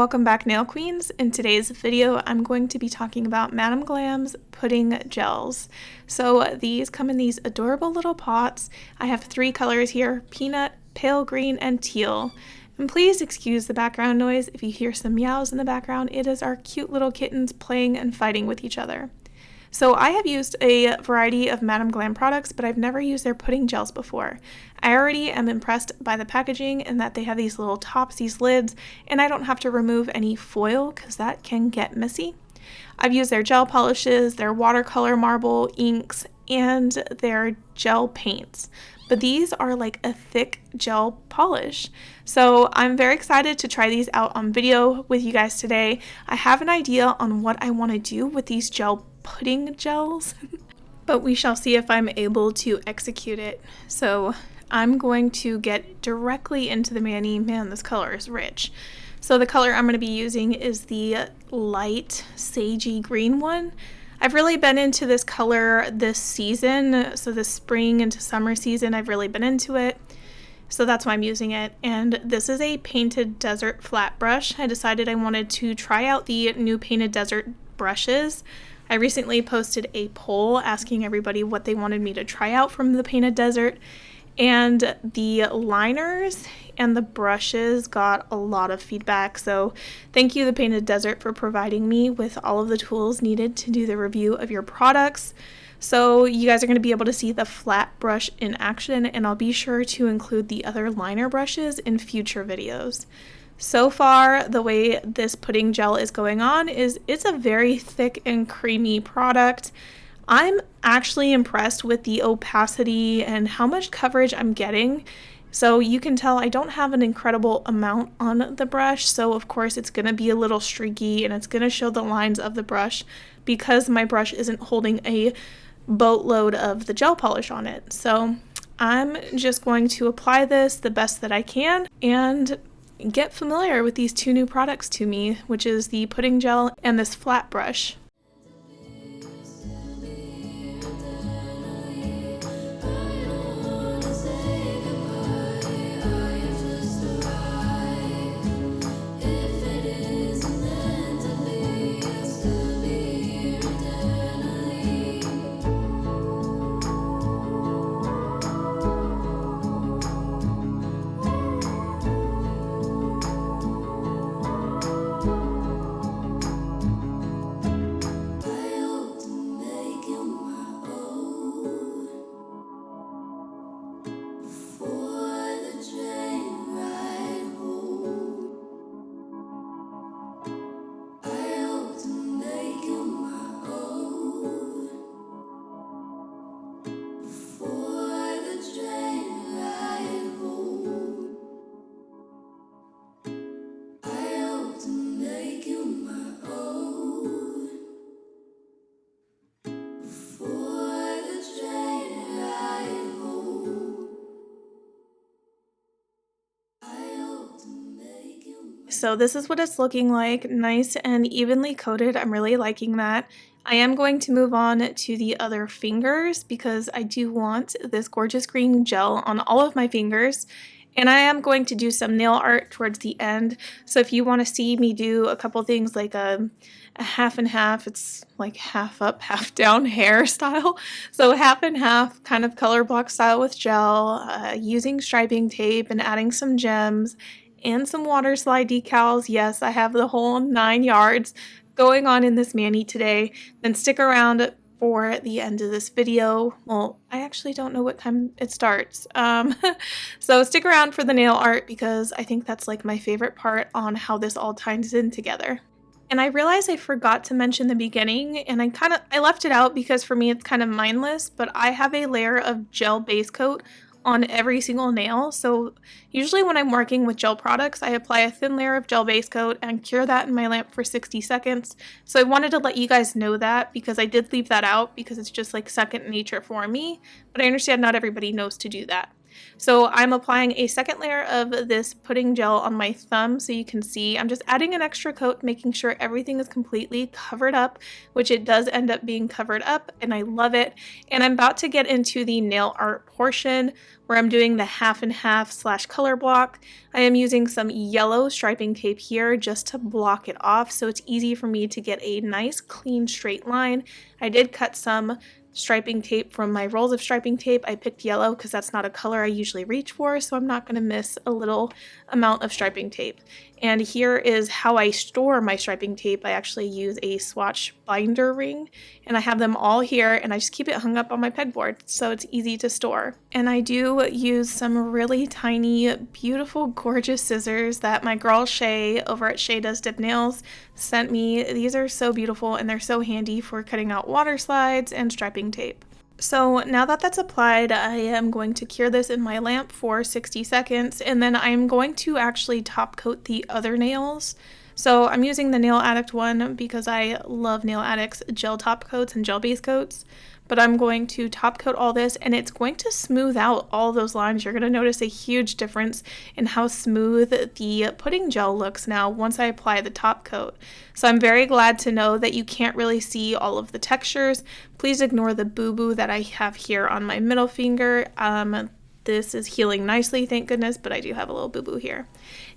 Welcome back, Nail Queens. In today's video, I'm going to be talking about Madam Glam's pudding gels. So these come in these adorable little pots. I have three colors here: peanut, pale green, and teal. And please excuse the background noise if you hear some meows in the background. It is our cute little kittens playing and fighting with each other. So I have used a variety of Madam Glam products, but I've never used their pudding gels before. I already am impressed by the packaging and that they have these little tops, these lids, and I don't have to remove any foil because that can get messy. I've used their gel polishes, their watercolor marble inks, and their gel paints. But these are like a thick gel polish. So I'm very excited to try these out on video with you guys today. I have an idea on what I want to do with these gel pudding gels, but we shall see if I'm able to execute it. So I'm going to get directly into the mani. Man, this color is rich. So the color I'm going to be using is the light sagey green one. I've really been into this color this season, so this spring into summer season, I've really been into it. So that's why I'm using it. And this is a Painted Desert flat brush. I decided I wanted to try out the new Painted Desert brushes. I recently posted a poll asking everybody what they wanted me to try out from the Painted Desert, and the liners and the brushes got a lot of feedback. So thank you, the Painted Desert, for providing me with all of the tools needed to do the review of your products. So you guys are going to be able to see the flat brush in action, and I'll be sure to include the other liner brushes in future videos. So far, the way this pudding gel is going on is it's a very thick and creamy product. I'm actually impressed with the opacity and how much coverage I'm getting. So you can tell I don't have an incredible amount on the brush, so of course it's going to be a little streaky and it's going to show the lines of the brush because my brush isn't holding a boatload of the gel polish on it. So I'm just going to apply this the best that I can and get familiar with these two new products to me, which is the pudding gel and this flat brush. So this is what it's looking like, nice and evenly coated. I'm really liking that. I am going to move on to the other fingers because I do want this gorgeous green gel on all of my fingers. And I am going to do some nail art towards the end. So if you want to see me do a couple things like a half and half, it's like half up, half down hairstyle. So half and half kind of color block style with gel, using striping tape and adding some gems and some Waterslide decals. Yes, I have the whole 9 yards going on in this mani today. Then stick around for the end of this video. Well, I actually don't know what time it starts. So stick around for the nail art because I think that's like my favorite part on how this all ties in together. And I realized I forgot to mention the beginning, and I left it out because for me it's kind of mindless, but I have a layer of gel base coat on every single nail. So usually when I'm working with gel products, I apply a thin layer of gel base coat and cure that in my lamp for 60 seconds. So I wanted to let you guys know that because I did leave that out because it's just like second nature for me, but I understand not everybody knows to do that. So I'm applying a second layer of this pudding gel on my thumb so you can see. I'm just adding an extra coat, making sure everything is completely covered up, which it does end up being covered up, and I love it. And I'm about to get into the nail art portion where I'm doing the half and half / color block. I am using some yellow striping tape here just to block it off so it's easy for me to get a nice clean straight line. I did cut some striping tape from my rolls of striping tape. I picked yellow because that's not a color I usually reach for, so I'm not going to miss a little amount of striping tape. And here is how I store my striping tape. I actually use a swatch binder ring, and I have them all here, and I just keep it hung up on my pegboard so it's easy to store. And I do use some really tiny, beautiful, gorgeous scissors that my girl Shay over at Shay Does Dip Nails sent me. These are so beautiful, and they're so handy for cutting out water slides and striping tape. So now that that's applied, I am going to cure this in my lamp for 60 seconds, and then I'm going to actually top coat the other nails. So I'm using the Nail Addict one because I love Nail Addict's gel top coats and gel base coats. But I'm going to top coat all this, and it's going to smooth out all those lines. You're going to notice a huge difference in how smooth the pudding gel looks now once I apply the top coat. So I'm very glad to know that you can't really see all of the textures. Please ignore the boo-boo that I have here on my middle finger. This is healing nicely, thank goodness, but I do have a little boo-boo here.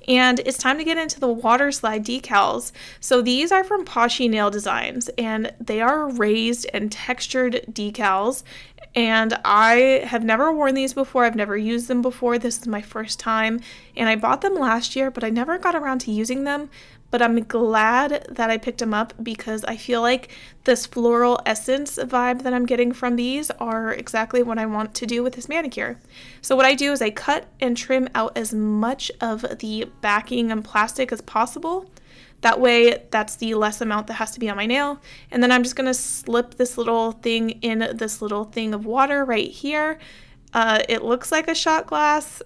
And it's time to get into the Waterslide decals. So these are from Poshy Nail Designs, and they are raised and textured decals. And I have never worn these before. I've never used them before. This is my first time, and I bought them last year, but I never got around to using them. But I'm glad that I picked them up because I feel like this floral essence vibe that I'm getting from these are exactly what I want to do with this manicure. So what I do is I cut and trim out as much of the backing and plastic as possible. That way, that's the less amount that has to be on my nail. And then I'm just going to slip this little thing in this little thing of water right here. It looks like a shot glass,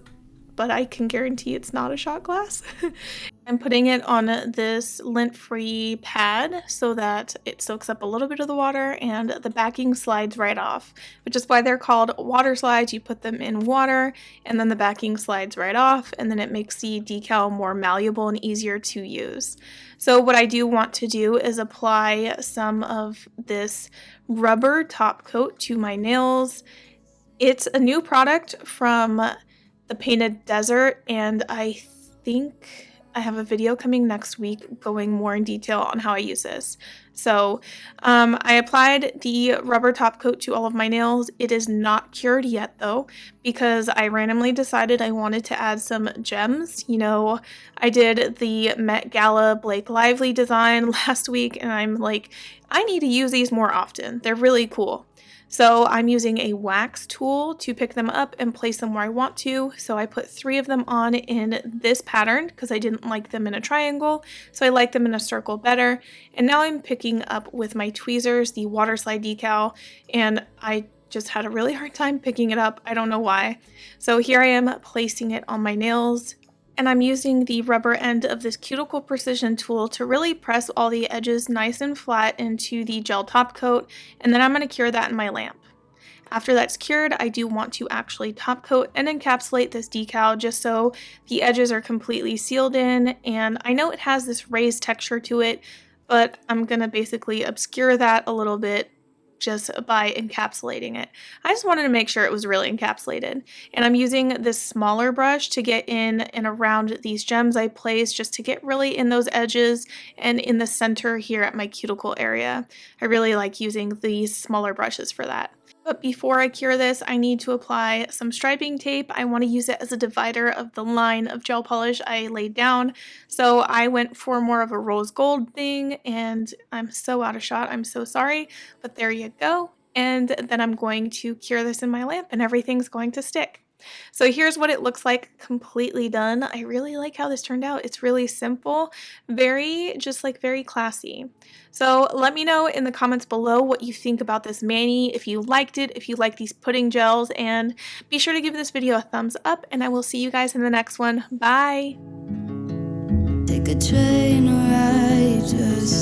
but I can guarantee it's not a shot glass. I'm putting it on this lint-free pad so that it soaks up a little bit of the water and the backing slides right off, which is why they're called water slides. You put them in water and then the backing slides right off, and then it makes the decal more malleable and easier to use. So what I do want to do is apply some of this rubber top coat to my nails. It's a new product from the Painted Desert, and I think I have a video coming next week going more in detail on how I use this. So I applied the rubber top coat to all of my nails. It is not cured yet though, because I randomly decided I wanted to add some gems. You know, I did the Met Gala Blake Lively design last week, and I'm like, I need to use these more often. They're really cool. So I'm using a wax tool to pick them up and place them where I want to. So I put 3 of them on in this pattern because I didn't like them in a triangle. So I like them in a circle better. And now I'm picking up with my tweezers the Waterslide decal, and I just had a really hard time picking it up. I don't know why. So here I am placing it on my nails. And I'm using the rubber end of this cuticle precision tool to really press all the edges nice and flat into the gel top coat, and then I'm going to cure that in my lamp. After that's cured, I do want to actually top coat and encapsulate this decal just so the edges are completely sealed in, and I know it has this raised texture to it, but I'm going to basically obscure that a little bit just by encapsulating it. I just wanted to make sure it was really encapsulated. And I'm using this smaller brush to get in and around these gems I placed, just to get really in those edges and in the center here at my cuticle area. I really like using these smaller brushes for that. But before I cure this, I need to apply some striping tape. I want to use it as a divider of the line of gel polish I laid down. So I went for more of a rose gold thing, and I'm so out of shot. I'm so sorry, but there you go. And then I'm going to cure this in my lamp, and everything's going to stick. So here's what it looks like completely done. I really like how this turned out. It's really simple, very classy. So let me know in the comments below what you think about this mani, if you liked it, if you like these pudding gels, and be sure to give this video a thumbs up, and I will see you guys in the next one. Bye! Take a train or ride, just